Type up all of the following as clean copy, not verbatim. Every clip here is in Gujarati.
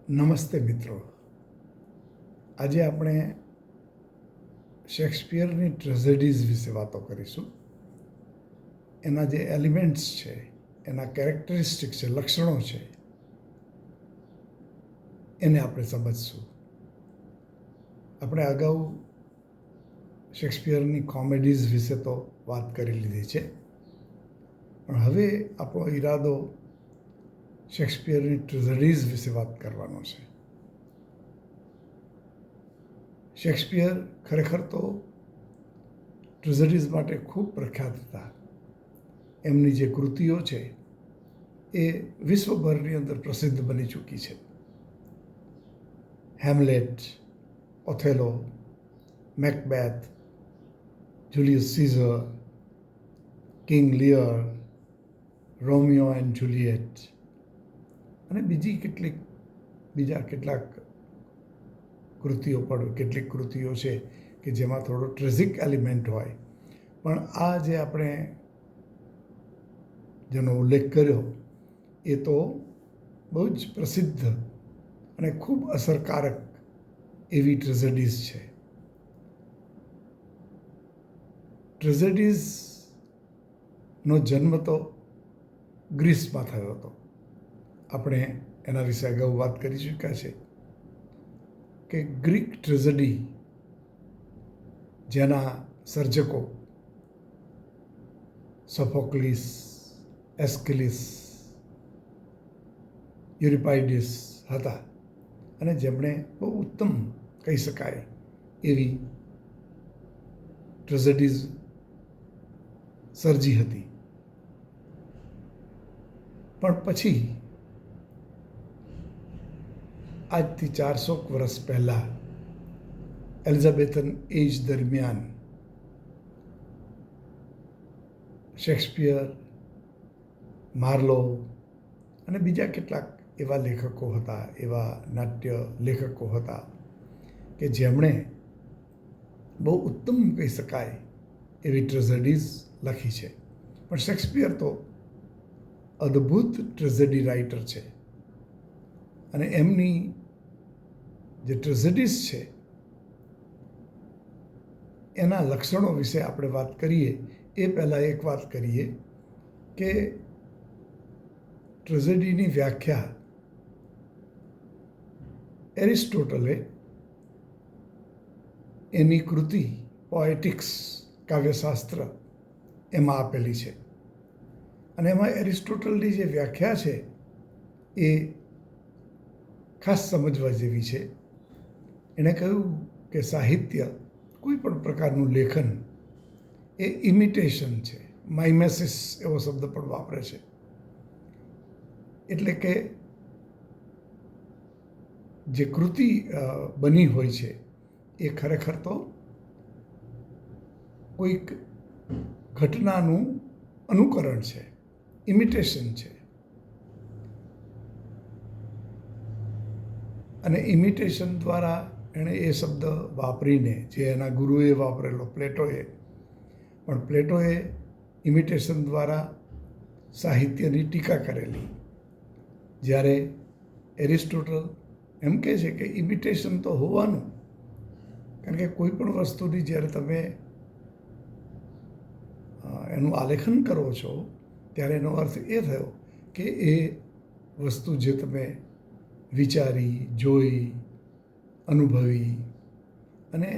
નમસ્તે મિત્રો. આજે આપણે શેક્સપિયરની ટ્રેઝેડીઝ વિશે વાતો કરીશું. એના જે એલિમેન્ટ્સ છે, એના કેરેક્ટરિસ્ટિક છે, લક્ષણો છે, એને આપણે સમજશું. આપણે અગાઉ શેક્સપિયરની કોમેડીઝ વિશે તો વાત કરી લીધી છે, પણ હવે આપણો ઈરાદો શેક્સપિયરની ટ્રેઝેડીઝ વિશે વાત કરવાનો છે. શેક્સપિયર ખરેખર તો ટ્રેઝેડીઝ માટે ખૂબ પ્રખ્યાત હતા. એમની જે કૃતિઓ છે એ વિશ્વભરની અંદર પ્રસિદ્ધ બની ચૂકી છે. Hamlet, Othello, Macbeth, Julius Caesar, King Lear, Romeo and Juliet અને બીજા કેટલાક કૃતિઓ પણ કેટલીક કૃતિઓ છે કે જેમાં થોડો ટ્રેઝિક એલિમેન્ટ હોય. પણ આ જે આપણે જેનો ઉલ્લેખ કર્યો એ તો બહુ જ પ્રસિદ્ધ અને ખૂબ અસરકારક એવી ટ્રેઝેડીઝ છે. ટ્રેઝેડીઝનો જન્મ તો ગ્રીસમાં થયો હતો. આપણે એના વિશે અગાઉ વાત કરી ચૂક્યા છે કે ગ્રીક ટ્રેઝેડી જેના સર્જકો સોફોક્લિસ, એસ્કિલિસ, યુરિપાઇડિસ હતા અને જેમણે બહુ ઉત્તમ કહી શકાય એવી ટ્રેઝેડીઝ સર્જી હતી. પણ પછી આજથી 400 વર્ષ પહેલાં એલિઝાબેથન એજ દરમિયાન શેક્સપિયર, માર્લો અને બીજા કેટલાક એવા લેખકો હતા, એવા નાટ્ય લેખકો હતા કે જેમણે બહુ ઉત્તમ કહી શકાય એવી ટ્રેઝેડીઝ લખી છે. પણ શેક્સપિયર તો અદ્ભુત ટ્રેઝેડી રાઇટર છે અને એમની જે ટ્રેઝેડીઝ છે એના લક્ષણો વિશે આપણે વાત કરીએ એ પહેલાં એક વાત કરીએ કે ટ્રેઝેડીની વ્યાખ્યા એરિસ્ટોટલે એની કૃતિ પોએટિક્સ, કાવ્યશાસ્ત્ર એમાં આપેલી છે. અને એમાં એરિસ્ટોટલની જે વ્યાખ્યા છે એ ખાસ સમજવા જેવી છે. એણે કહ્યું કે સાહિત્ય, કોઈ પણ પ્રકારનું લેખન એ ઇમિટેશન છે. માઇમેસિસ એવો શબ્દ પણ વાપરે છે. એટલે કે જે કૃતિ બની હોય છે એ ખરેખર તો કોઈક ઘટનાનું અનુકરણ છે, ઇમિટેશન છે. અને ઇમિટેશન દ્વારા એણે એ શબ્દ વાપરીને, જે એના ગુરુએ વાપરેલો પ્લેટોએ, પણ પ્લેટોએ ઇમિટેશન દ્વારા સાહિત્યની ટીકા કરેલી. જ્યારે એરિસ્ટોટલ એમ કહે છે કે ઇમિટેશન તો હોવાનું, કારણ કે કોઈ પણ વસ્તુની જ્યારે તમે એનું આલેખન કરો છો ત્યારે એનો અર્થ એ થયો કે એ વસ્તુ જે તમે વિચારી, જોઈ, અનુભવી અને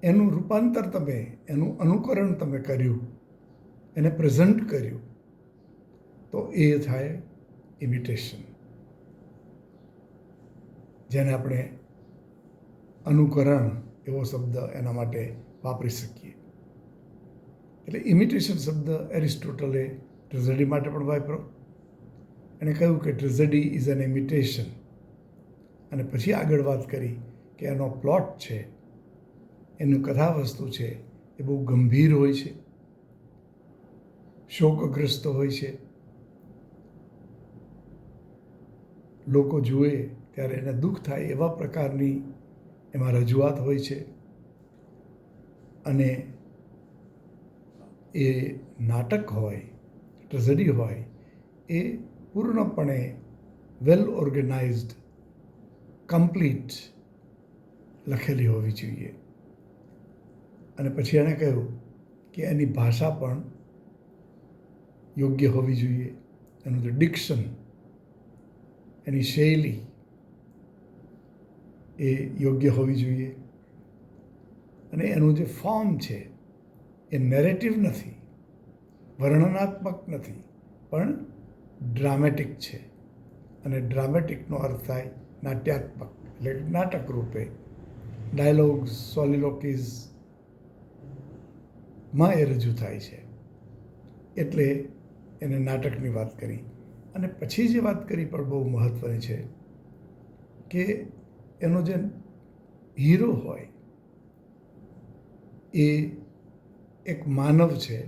એનું રૂપાંતર તમે, એનું અનુકરણ તમે કર્યું, એને પ્રેઝન્ટ કર્યું, તો એ થાય ઇમિટેશન, જેને આપણે અનુકરણ એવો શબ્દ એના માટે વાપરી શકીએ. એટલે ઇમિટેશન શબ્દ એરિસ્ટોટલે ટ્રેઝેડી માટે પણ વાપર્યો. એણે કહ્યું કે ટ્રેઝેડી ઇઝ એન ઇમિટેશન. અને પછી આગળ વાત કરી કે એનો પ્લોટ છે, એનું કથાવસ્તુ છે એ બહુ ગંભીર હોય છે, શોકગ્રસ્ત હોય છે. લોકો જુએ ત્યારે એને દુઃખ થાય એવા પ્રકારની એમાં રજૂઆત હોય છે. અને એ નાટક હોય, ટ્રેઝેડી હોય, એ પૂર્ણપણે વેલ ઓર્ગેનાઇઝડ કમ્પ્લીટ લખેલી હોવી જોઈએ. અને પછી એણે કહ્યું કે એની ભાષા પણ યોગ્ય હોવી જોઈએ, એનું જે ડિક્શન, એની શૈલી એ યોગ્ય હોવી જોઈએ, અને એનું જે ફોર્મ છે એ નેરેટિવ નથી, વર્ણનાત્મક નથી, પણ ડ્રામેટિક છે. અને ડ્રામેટિકનો અર્થ થાય નાટ્યાત્મક, એટલે નાટક રૂપે ડાયલોગ્સ, સોલિલોકીઝમાં એ રજૂ થાય છે. એટલે એને નાટકની વાત કરી. અને પછી જે વાત કરી પણ બહુ મહત્ત્વની છે કે એનો જે હીરો હોય એ એક માનવ છે,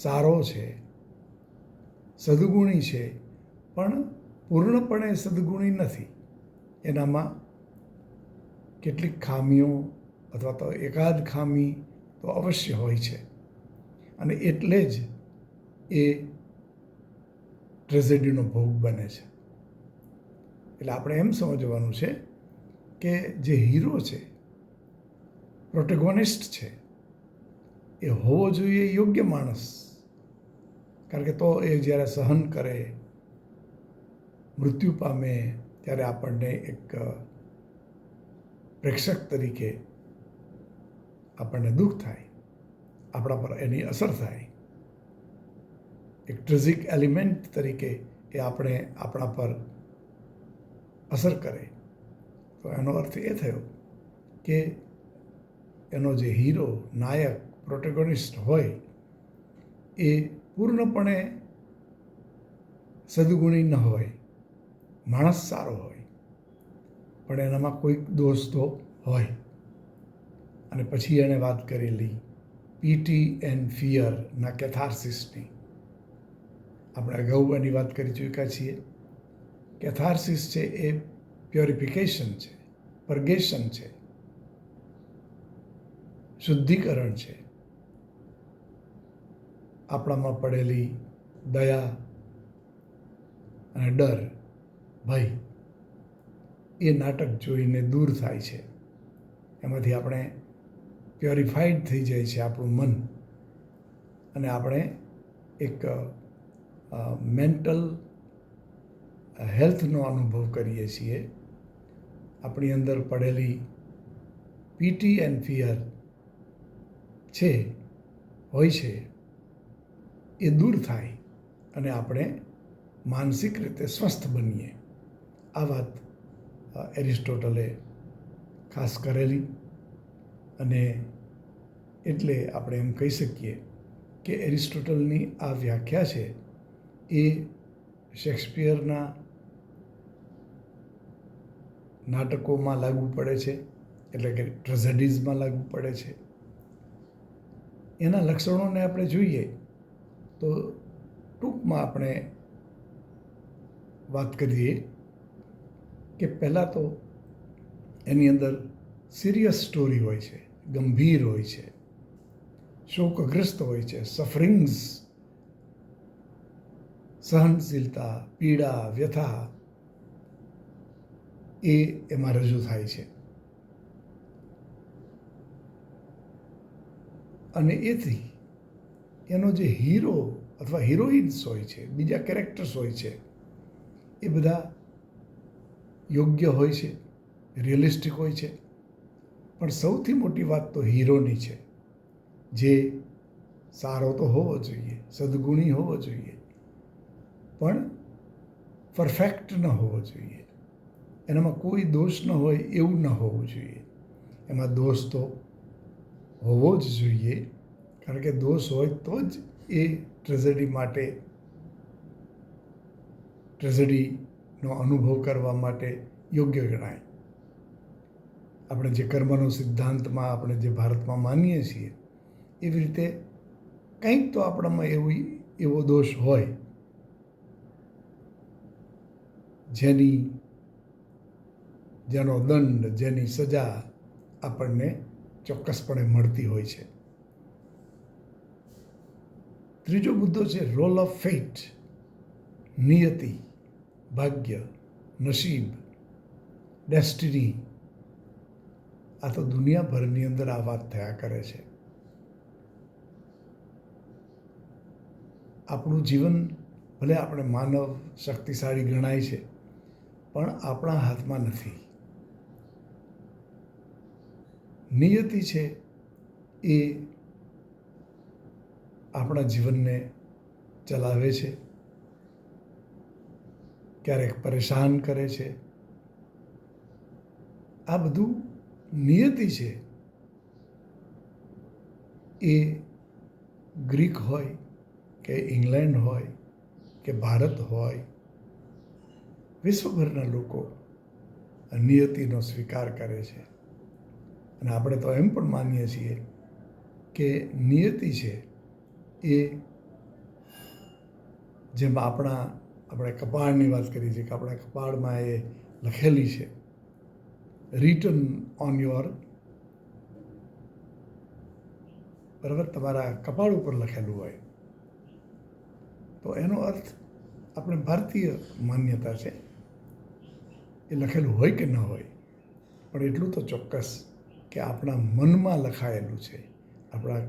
સારો છે, સદગુણી છે, પણ પૂર્ણપણે સદગુણી નથી. એનામાં કેટલીક ખામીઓ અથવા તો એકાદ ખામી તો અવશ્ય હોય છે. અને એટલે જ એ ટ્રેજેડીનો ભોગ બને છે. એટલે આપણે એમ સમજવાનું છે કે જે હીરો છે, પ્રોટેગોનિસ્ટ છે, એ હોવો જોઈએ યોગ્ય માણસ. કારણ કે તો એ જ્યારે સહન કરે, મૃત્યુ પામે, ત્યારે આપણને એક પ્રેક્ષક તરીકે આપણને દુઃખ થાય, આપણા પર એની અસર થાય. એક ટ્રેજિક એલિમેન્ટ તરીકે એ આપણા પર અસર કરે. તો એનો અર્થ એ થયો કે એનો જે હીરો, નાયક, પ્રોટેગોનિસ્ટ હોય એ પૂર્ણપણે સદગુણી ન હોય, માણસ સારો હોય, પણ એનામાં કોઈક દોષ તો હોય. અને પછી એણે વાત કરેલી પીટી એન્ડ ફિયરના કેથાર્સિસની. આપણે અગાઉ એની વાત કરી ચૂક્યા છીએ. કેથાર્સિસ છે એ પ્યોરિફિકેશન છે, પરગેશન છે, શુદ્ધિકરણ છે. આપણામાં પડેલી દયા અને ડર, ભય એ નાટક જોઈને દૂર થાય છે. એમાંથી આપણે પ્યોરિફાઈડ થઈ જાય છે આપણું મન, અને આપણે એક મેન્ટલ હેલ્થનો અનુભવ કરીએ છીએ. આપણી અંદર પડેલી પીટી એન્ડ ફિયર હોય છે એ દૂર થાય અને આપણે માનસિક રીતે સ્વસ્થ બનીએ. આ વાત એરિસ્ટોટલે ખાસ કરેલી. અને એટલે આપણે એમ કહી શકીએ કે એરિસ્ટોટલની આ વ્યાખ્યા છે એ શેક્સપિયરના નાટકોમાં લાગુ પડે છે, એટલે કે ટ્રેજેડીઝમાં લાગુ પડે છે. એના લક્ષણોને આપણે જોઈએ તો ટૂંકમાં આપણે વાત કરીએ કે પહેલાં તો એની અંદર સિરિયસ સ્ટોરી હોય છે, ગંભીર હોય છે, શોકગ્રસ્ત હોય છે, સફરિંગ્સ, સહનશીલતા, પીડા, વ્યથા એ એમાં રજૂ થાય છે. અને એથી એનો જે હીરો અથવા હિરોઈન્સ હોય છે, બીજા કેરેક્ટર્સ હોય છે, એ બધા યોગ્ય હોય છે, રિયલિસ્ટિક હોય છે. પણ સૌથી મોટી વાત તો હીરોની છે, જે સારો તો હોવો જોઈએ, સદગુણી હોવો જોઈએ, પણ પરફેક્ટ ન હોવો જોઈએ. એનામાં કોઈ દોષ ન હોય એવું ન હોવું જોઈએ. એમાં દોષ તો હોવો જ જોઈએ, કારણ કે દોષ હોય તો જ એ ટ્રેજેડીનો અનુભવ કરવા માટે યોગ્ય ગણાય. આપણે જે કર્મનો સિદ્ધાંતમાં આપણે જે ભારતમાં માનીએ છીએ એવી રીતે કંઈક તો આપણામાં એવો દોષ હોય જેનો દંડ, જેની સજા આપણને ચોક્કસપણે મળતી હોય છે. ત્રીજો મુદ્દો છે રોલ ઓફ ફેટ, નિયતિ, ભાગ્ય, નસીબ. ડેસ્ટિની, આ તો દુનિયાભરની અંદર આ વાત થયા કરે છે. આપણું જીવન ભલે આપણે માનવ શક્તિશાળી ગણાય છે, પણ આપણા હાથમાં નથી. નિયતિ છે એ આપણા જીવનને ચલાવે છે, ક્યારેક પરેશાન કરે છે. આ બધું નિયતિ છે. એ ગ્રીક હોય કે ઇંગ્લેન્ડ હોય કે ભારત હોય, વિશ્વભરના લોકો નિયતિનો સ્વીકાર કરે છે. અને આપણે તો એમ પણ માનીએ છીએ કે નિયતિ છે એ જેમ આપણે કપાળની વાત કરી છે કે આપણા કપાળમાં એ લખેલી છે, રિટન ઓન યોર, બરાબર, તમારા કપાળ ઉપર લખેલું હોય. તો એનો અર્થ આપણે ભારતીય માન્યતા છે, એ લખેલું હોય કે ન હોય, પણ એટલું તો ચોક્કસ કે આપણા મનમાં લખાયેલું છે, આપણા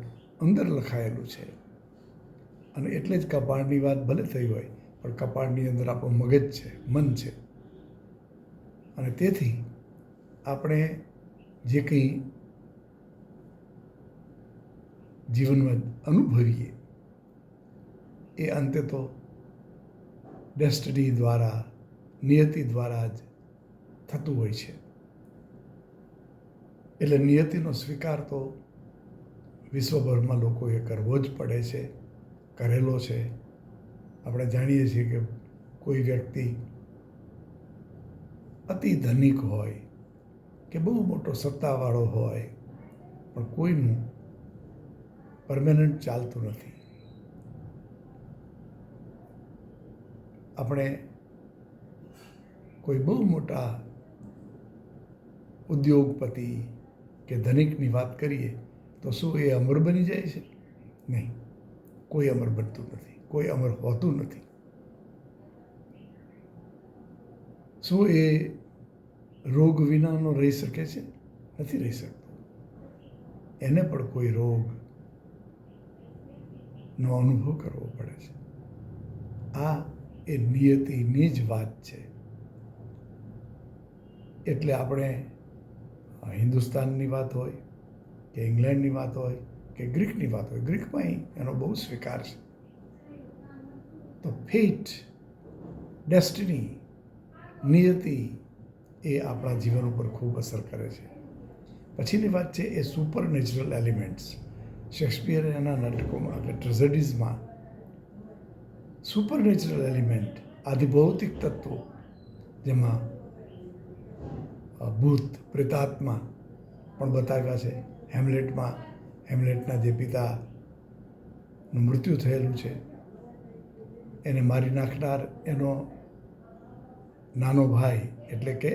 અંદર લખાયેલું છે. અને એટલે જ કપાળની વાત ભલે થઈ હોય, પણ કપાળની અંદર આપણું મગજ છે, મન છે. અને તેથી આપણે જે કંઈ જીવનમાં અનુભવીએ એ અંતે તો ડેસ્ટિની દ્વારા, નિયતિ દ્વારા જ થતું હોય છે. એટલે નિયતિનો સ્વીકાર તો વિશ્વભરમાં લોકોએ કરવો જ પડે છે, કરેલો છે. આપણે જાણીએ છીએ કે કોઈ વ્યક્તિ અતિ ધનિક હોય કે બહુ મોટો સત્તાવાળો હોય, પણ કોઈનું પરમેનન્ટ ચાલતું નથી. આપણે કોઈ બહુ મોટા ઉદ્યોગપતિ કે ધનિકની વાત કરીએ તો શું એ અમર બની જાય છે? નહીં, કોઈ અમર બનતું નથી, કોઈ અમર હોતું નથી. શું એ રોગ વિનાનો રહી શકે છે? નથી રહી શકતો. એને પણ કોઈ રોગનો અનુભવ કરવો પડે છે. આ એ નિયતિની જ વાત છે. એટલે આપણે હિન્દુસ્તાનની વાત હોય કે ઇંગ્લેન્ડની વાત હોય કે ગ્રીકની વાત હોય, ગ્રીકમાં એનો બહુ સ્વીકાર છે. તો ફેટ, ડેસ્ટિની, નિયતિ એ આપણા જીવન ઉપર ખૂબ અસર કરે છે. પછીની વાત છે એ સુપર નેચરલ એલિમેન્ટ્સ. શેક્સપિયર એના નાટકોમાં કે ટ્રેઝેડીઝમાં સુપર નેચરલ એલિમેન્ટ, આધિભૌતિક તત્વો, જેમાં ભૂત, પ્રેતાત્મા પણ બતાવ્યા છે. હેમ્લેટના જે પિતાનું મૃત્યુ થયેલું છે, એને મારી નાખનાર એનો નાનો ભાઈ, એટલે કે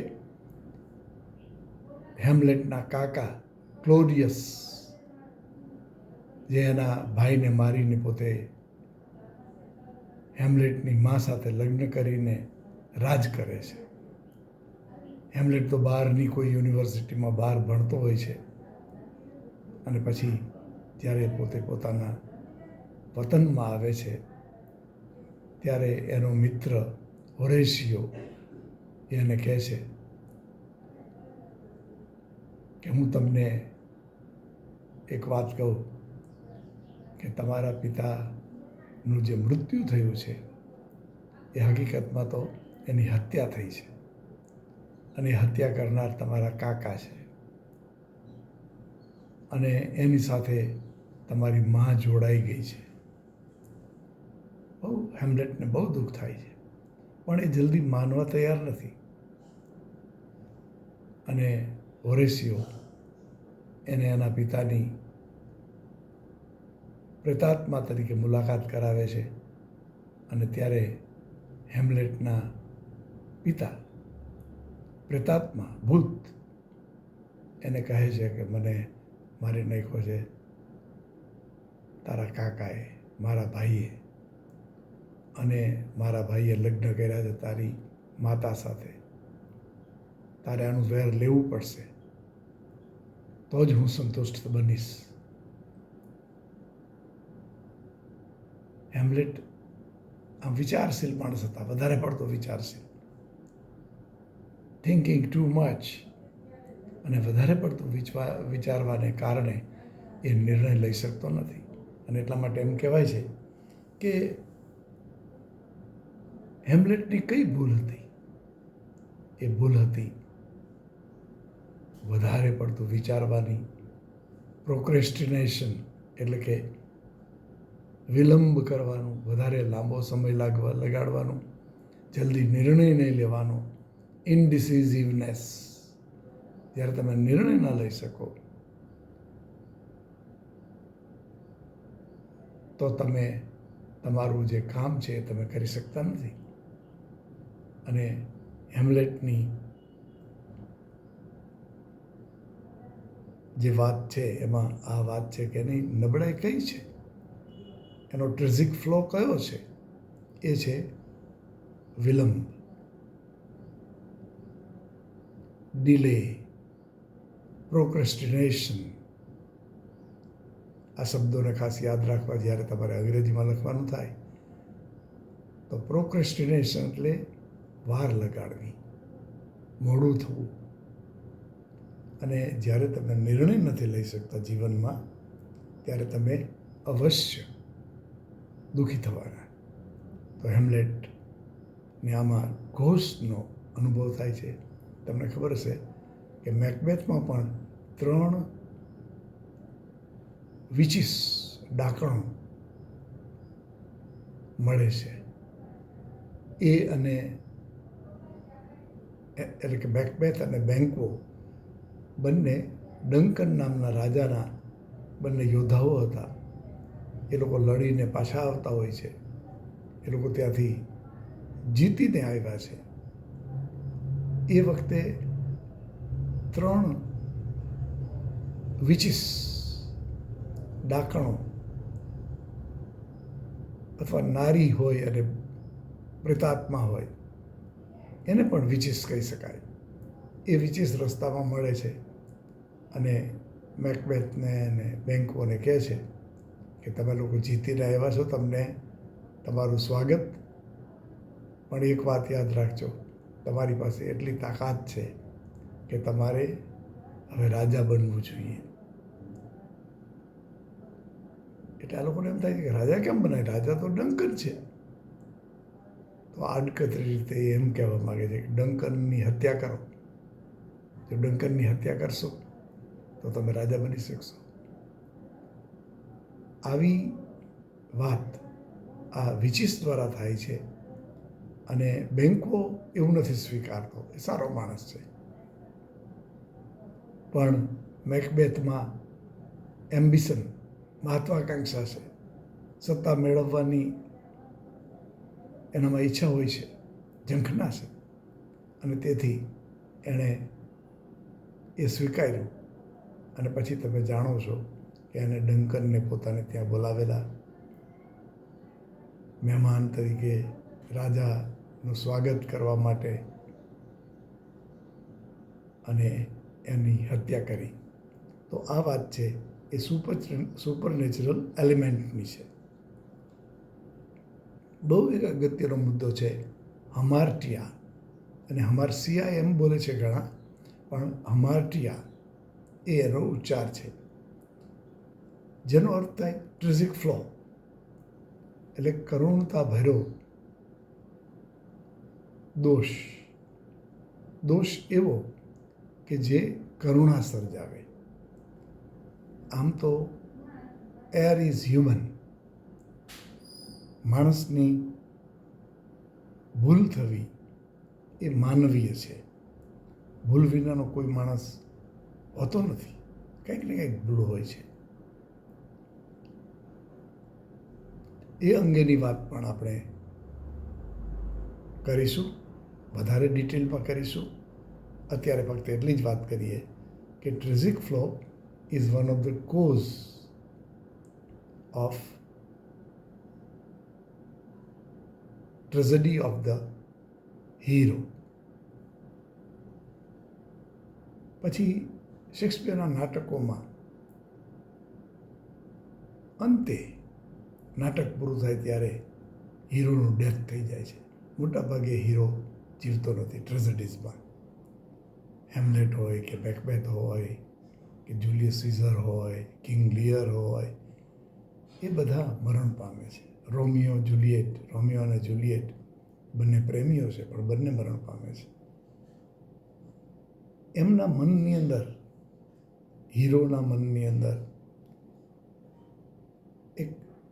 હેમ્લેટના કાકા ક્લોડિયસ, જે એના ભાઈને મારીને પોતે હેમ્લેટની મા સાથે લગ્ન કરીને રાજ કરે છે. હેમ્લેટ તો બહારની કોઈ યુનિવર્સિટીમાં બહાર ભણતો હોય છે, અને પછી જ્યારે પોતે પોતાના વતનમાં આવે છે ત્યારે એનો મિત્ર હોરેશિયો એને કહે છે કે હું તમને એક વાત કહું કે તમારા પિતાનું જે મૃત્યુ થયું છે એ હકીકતમાં તો એની હત્યા થઈ છે, અને હત્યા કરનાર તમારા કાકા છે, અને એની સાથે તમારી માં જોડાઈ ગઈ છે. હેમ્લેટને બહુ દુઃખ થાય છે, પણ એ જલ્દી માનવા તૈયાર નથી. અને હોરેશિયો એને એના પિતાની પ્રેતાત્મા તરીકે મુલાકાત કરાવે છે, અને ત્યારે હેમ્લેટના પિતા, પ્રેતાત્મા, ભૂત, એને કહે છે કે મને મારી નાખ્યો છે તારા કાકાએ, મારા ભાઈએ, અને મારા ભાઈએ લગ્ન કર્યા છે તારી માતા સાથે. તારે આનું વેર લેવું પડશે, તો જ હું સંતુષ્ટ બનીશ. હેમ્લેટ આમ વિચારશીલ માણસ હતા, વધારે પડતો વિચારશીલ, થિંકિંગ ટુ મચ, અને વધારે પડતું વિચારવાને કારણે એ નિર્ણય લઈ શકતો નથી. અને એટલા માટે એમ કહેવાય છે કે હેમ્લેટની કઈ ભૂલ હતી? એ ભૂલ હતી વધારે પડતું વિચારવાની, પ્રોક્રેસ્ટિનેશન, એટલે કે વિલંબ કરવાનું, વધારે લાંબો સમય લગાડવાનું, જલ્દી નિર્ણય નહીં લેવાનો, ઇનડિસિઝિવનેસ. જ્યારે તમે નિર્ણય ના લઈ શકો તો તમે તમારું જે કામ છે એ તમે કરી શકતા નથી. અને હેમ્લેટની જે વાત છે એમાં આ વાત છે કે એની નબળાઈ કઈ છે, એનો ટ્રેજિક ફ્લો કયો છે? એ છે વિલંબ, ડિલે, પ્રોક્રેસ્ટિનેશન. આ શબ્દોને ખાસ યાદ રાખવા જ્યારે તમારે અંગ્રેજીમાં લખવાનું થાય તો પ્રોક્રેસ્ટિનેશન એટલે વાર લગાડવી, મોડું થવું. અને જ્યારે તમે નિર્ણય નથી લઈ શકતા જીવનમાં, ત્યારે તમે અવશ્ય દુઃખી થવાના. તો હેમ્લેટને આમાં ઘોષનો અનુભવ થાય છે. તમને ખબર હશે કે મેકબેથમાં પણ 3 વિચીસ, ડાકણો મળે છે. એ અને એટલે કે મેકબેથ અને બેન્ક્વો બંને ડંકન નામના રાજાના બંને યોદ્ધાઓ હતા. એ લોકો લડીને પાછા આવતા હોય છે. એ લોકો ત્યાંથી જીતીને આવ્યા છે. એ વખતે 3 વિચીસ, ડાકણો અથવા નારી હોય અને પ્રેતાત્મા હોય, એને પણ વિચીસ કહી શકાય. એ વિચીસ રસ્તામાં મળે છે અને મેકબેથને અને બેન્ક્વોને કહે છે કે તમે લોકો જીતીને આવ્યા છો, તમને તમારું સ્વાગત, પણ એક વાત યાદ રાખજો, તમારી પાસે એટલી તાકાત છે કે તમારે હવે રાજા બનવું જોઈએ. એટલે આ લોકોને એમ થાય કે રાજા કેમ બનાય? રાજા તો ડંકન છે. તો આડકતરી રીતે એમ કહેવા માગે છે કે ડંકનની હત્યા કરો. જો ડંકનની હત્યા કરશો તો તમે રાજા બની શકશો. આવી વાત આ વિચીસ દ્વારા થાય છે. અને બેન્ક્વો એવું નથી સ્વીકારતો, એ સારો માણસ છે. પણ મેકબેથમાં એમ્બિશન, મહત્વાકાંક્ષા છે, સત્તા મેળવવાની એનામાં ઈચ્છા હોય છે, ઝંખના છે. અને તેથી એણે એ સ્વીકાર્યું. અને પછી તમે જાણો છો કે એને ડંકનને પોતાને ત્યાં બોલાવેલા, મહેમાન તરીકે રાજાનું સ્વાગત કરવા માટે, અને એની હત્યા કરી. તો આ વાત છે એ સુપરનેચરલ એલિમેન્ટની છે. બહુ એક અગત્યનો મુદ્દો છે હમાર્ટિયા. અને હમાર્સિયા એમ બોલે છે ઘણા, પણ હમાર્ટિયા એ એનો ઉચ્ચાર છે, જેનો અર્થ થાય ટ્રેજિક ફ્લો, એટલે કરુણતા ભર્યો દોષ. દોષ એવો કે જે કરુણા સર્જાવે. આમ તો એર ઇઝ હ્યુમન. માણસની ભૂલ થવી એ માનવીય છે. ભૂલ વિનાનો કોઈ માણસ હોતો નથી. કંઈક ને કંઈક ભૂલ હોય છે. એ અંગેની વાત પણ આપણે કરીશું, વધારે ડિટેલમાં કરીશું. અત્યારે ફક્ત એટલી જ વાત કરીએ કે tragic flow is one of the cause of tragedy of the hero. પછી શેક્સપિયરના નાટકોમાં અંતે નાટક પૂરું થાય ત્યારે હીરોનું ડેથ થઈ જાય છે. મોટાભાગે હીરો જીવતો નથી ટ્રેજેડીઝમાં. હેમલેટ હોય કે મેકબેથ હોય કે જુલિયસ સીઝર હોય, કિંગ લિયર હોય, એ બધા મરણ પામે છે. રોમિયો અને જુલિયેટ બંને પ્રેમીઓ છે, પણ બંને મરણ પામે છે. એમના મનની અંદર, હીરોના મનની અંદર એક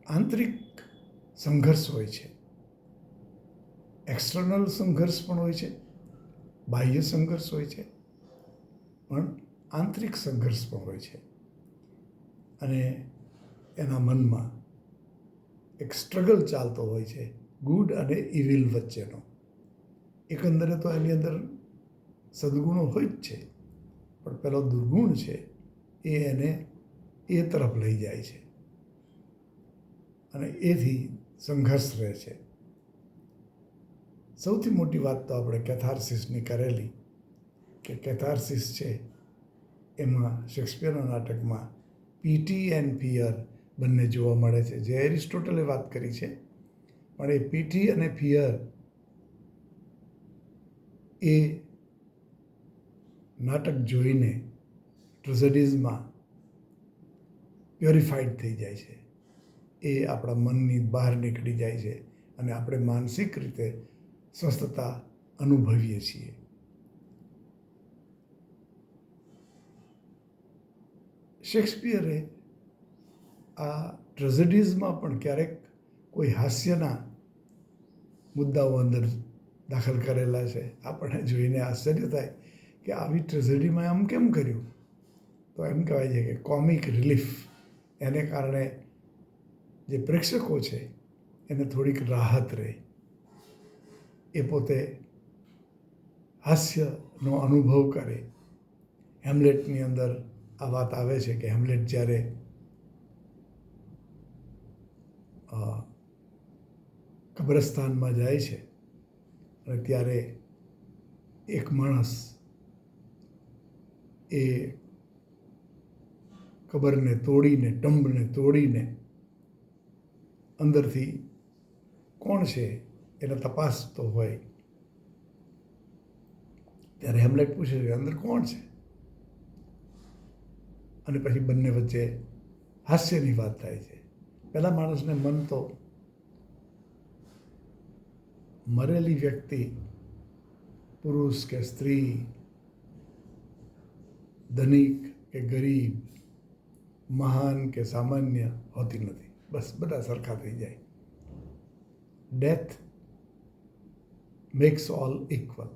આંતરિક સંઘર્ષ હોય છે. એક્સટર્નલ સંઘર્ષ પણ હોય છે, બાહ્ય સંઘર્ષ હોય છે, પણ આંતરિક સંઘર્ષ પણ હોય છે. અને એના મનમાં એક સ્ટ્રગલ ચાલતો હોય છે ગુડ અને ઇવિલ વચ્ચેનો. એકંદરે તો એની અંદર સદગુણો હોય જ છે, પણ પેલો દુર્ગુણ છે એ એને એ તરફ લઈ જાય છે અને એથી સંઘર્ષ રહે છે. સૌથી મોટી વાત તો આપણે કેથાર્સિસની કરેલી, કે કેથાર્સિસ છે એમાં શેક્સપિયરના નાટકમાં પીટી એન્ડ ફિયર બંને જોવા મળે છે, જે એરિસ્ટોટલે વાત કરી છે. પણ એ પીટી અને ફિયર એ નાટક જોઈને ટ્રેજેડીઝમાં પ્યોરિફાઈડ થઈ જાય છે. એ આપણા મનની બહાર નીકળી જાય છે અને આપણે માનસિક રીતે સ્વસ્થતા અનુભવીએ છીએ. શેક્સપિયરે આ ટ્રેજેડીઝમાં પણ ક્યારેક કોઈ હાસ્યના મુદ્દાઓ અંદર દાખલ કરેલા છે. આપણને જોઈને આશ્ચર્ય થાય કે આવી ટ્રેજેડીમાં આમ કેમ કર્યું? તો એમ કહેવાય છે કે કોમિક રિલીફ, એને કારણે જે પ્રેક્ષકો છે એને થોડીક રાહત રહે, એ પોતે હાસ્યનો અનુભવ કરે. હેમલેટની અંદર આ વાત આવે છે કે હેમલેટ જ્યારે કબ્રસ્તાનમાં જાય છે અને ત્યારે એક માણસ એ કબરને તોડીને, ટંબને તોડીને અંદરથી કોણ છે એને તપાસતો હોય. ત્યારે હેમલેટ પૂછે છે અંદર કોણ છે, અને પછી બંને વચ્ચે હાસ્યની વાત થાય છે. પહેલા માણસને મન તો મરેલી વ્યક્તિ, પુરુષ કે સ્ત્રી, ધનિક કે ગરીબ, મહાન કે સામાન્ય હોતી નથી. બસ બધા સરખા થઈ જાય. ડેથ મેક્સ ઓલ ઇક્વલ,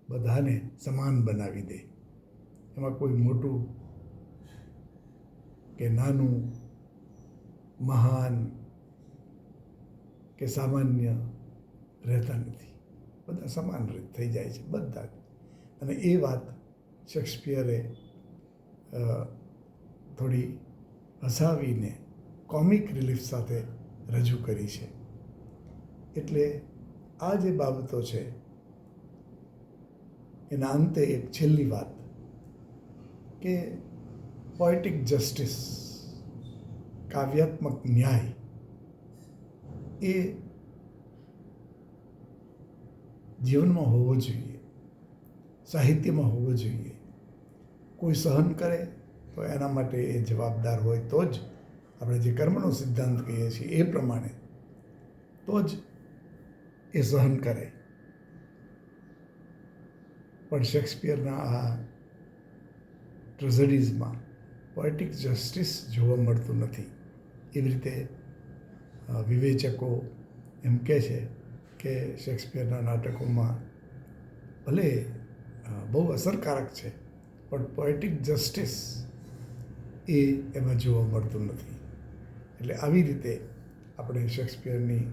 બધાને સમાન બનાવી દે. એમાં કોઈ મોટું કે નાનું, મહાન કે સામાન્ય રહેતા નથી. બધા સમાન થઈ જાય છે, બધા. અને એ વાત શેક્સપિયરે થોડી હસાવીને કોમિક રિલીફ સાથે રજૂ કરી છે. એટલે આ જે બાબતો છે એના અંતે એક છેલ્લી વાત, કે પોએટિક જસ્ટિસ, કાવ્યાત્મક ન્યાય, એ જીવનમાં હોવો જોઈએ, સાહિત્યમાં હોવો જોઈએ. કોઈ સહન કરે તો એના માટે એ જવાબદાર હોય, તો જ આપણે જે કર્મનો સિદ્ધાંત કહીએ છીએ એ પ્રમાણે તો જ એ સહન કરે. પણ શેક્સપિયરના આ ટ્રેજેડીઝમાં પોએટિક જસ્ટિસ જોવા મળતું નથી. એવી રીતે વિવેચકો એમ કહે છે કે શેક્સપિયરના નાટકોમાં ભલે બહુ અસરકારક છે, પણ પોએટિક જસ્ટિસ એ એમાં જોવા મળતું નથી. એટલે આવી રીતે આપણે શેક્સપિયરની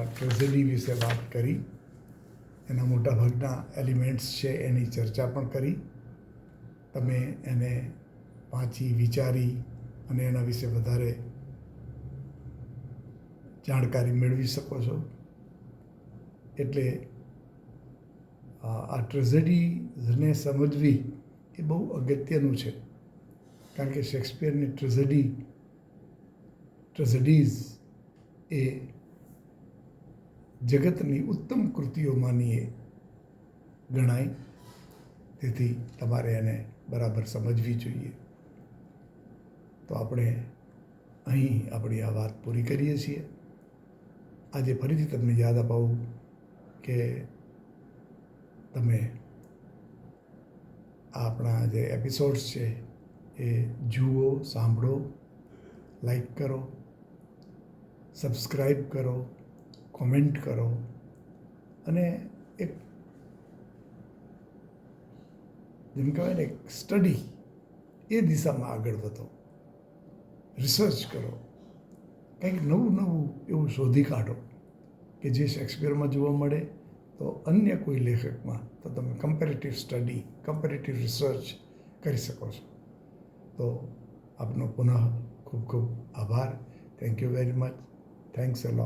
ટ્રેજેડી વિશે વાત કરી. એના મોટાભાગના એલિમેન્ટ્સ છે એની ચર્ચા પણ કરી. તમે એને વાંચી, વિચારી અને એના વિશે વધારે જાણકારી મેળવી શકો છો. એટલે આ ટ્રેજેડીને સમજવી એ બહુ અગત્યનું છે, કારણ કે શેક્સપિયરની ટ્રેઝડીઝ એ જગતની ઉત્તમ કૃતિઓમાંની એ ગણાય. તેથી તમારે એને બરાબર સમજવી જોઈએ. તો આપણે અહીં આપણી આ વાત પૂરી કરીએ છીએ. આજે ફરીથી તમને યાદ અપાવું કે તમે આપણા જે એપિસોડ્સ છે એ જુઓ, સાંભળો, લાઈક કરો, સબસ્ક્રાઈબ કરો, કોમેન્ટ કરો અને એક જેમ કહેવાય ને એક સ્ટડી એ દિશામાં આગળ વધો. રિસર્ચ કરો, કંઈક નવું એવું શોધી કાઢો કે જે શેક્સપિયરમાં જોવા મળે તો અન્ય કોઈ લેખકમાં, તો તમે કમ્પેરેટિવ સ્ટડી, કમ્પેરેટિવ રિસર્ચ કરી શકો છો. તો આપનો પુનઃ ખૂબ ખૂબ આભાર. Thank you very much. Thanks a lot.